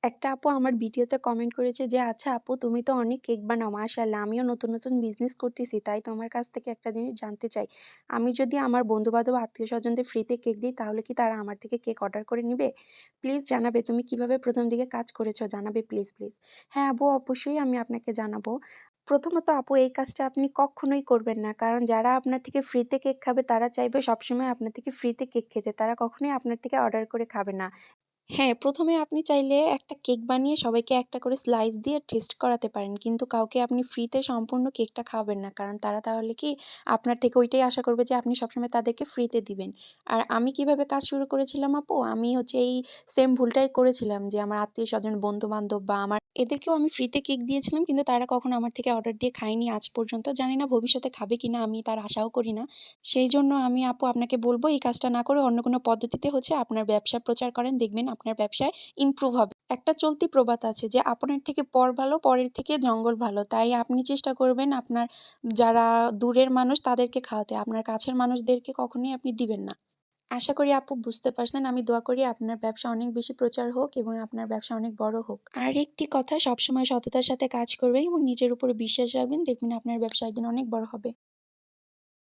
একটা আপু আমার ভিডিওতে কমেন্ট করেছে যে, "আচ্ছা আপু তুমি তো অনেক কেক বানাও মাশাআল্লাহ। আমিও নতুন বিজনেস করতেছি। তাই তোমার কাছ থেকে একটা জিনিস জানতে চাই। আমি যদি আমার বন্ধু-বান্ধব, আত্মীয়স্বজনদের ফ্রিতে কেক দিই তাহলে কি তারা আমার থেকে কেক অর্ডার করে নিবে? প্লিজ জানাবে তুমি কিভাবে ১ম দিকে কাজ করেছ? জানাবে প্লিজ। হ্যাঁ আপু অবশ্যই আমি আপনাকে জানাবো। প্রথমত আপু এই কাজটা আপনি কক্ষনোই করবেন না। কারণ যারা আপনার থেকে ফ্রিতে কেক খাবে তারা চাইবে সবসময় আপনার থেকে ফ্রিতে কেক খেতে। তারা কখনোই আপনার থেকে অর্ডার করে খাবে না। হ্যাঁ, ১ম এ আপনি চাইলে একটা কেক বানিয়ে সবাইকে একটা করে স্লাইস দিয়ে টেস্ট করাতে পারেন। কিন্তু কাউকে আপনি ফ্রিতে সম্পূর্ণ কেকটা খাওয়াবেন না। কারণ তারা তাহলে কি আপনার থেকে ওইটাই আশা করবে যে আপনি সবসময় তাদেরকে ফ্রিতে দিবেন। আর আমি কিভাবে কাজ শুরু করেছিলাম আপু? আমি হচ্ছে এই সেম ভুলটাই করেছিলাম যে আমার আত্মীয়স্বজন, বন্ধু-বান্ধব বা আমার এদেরকেও আমি ফ্রিতে কেক দিয়েছিলাম কিন্তু তারা কখনো আমার থেকে অর্ডার দিয়ে খায়নি আজ পর্যন্ত। জানি না ভবিষ্যতে খাবে কিনা আমি তার আশাও করি না। সেইজন্য আমি আপু আপনাকে বলব এই কাজটা না করে অন্য কোনো পদ্ধতিতে হচ্ছে আপনার ব্যবসা প্রচার করেন। দেখবেন আপনার ব্যবসায় ইমপ্রুভ হবে। একটা চলতি প্রবাদ আছে যে, "আপনার থেকে পর ভালো, পরের থেকে জঙ্গল ভালো।" তাই আপনি চেষ্টা করবেন আপনার যারা দূরের মানুষ তাদেরকে খাওয়াতে। আপনার কাছের মানুষদেরকে কখনোই আপনি দিবেন না। আশা করি আপু বুঝতে পারছেন। আমি দোয়া করি আপনার ব্যবসা অনেক বেশি প্রচার হোক এবং আপনার ব্যবসা অনেক বড় হোক। আর একটি কথা সবসময় সততার সাথে কাজ করবেন এবং নিজের উপরে বিশ্বাস রাখবেন। দেখবেন আপনার ব্যবসা একদিন অনেক বড় হবে।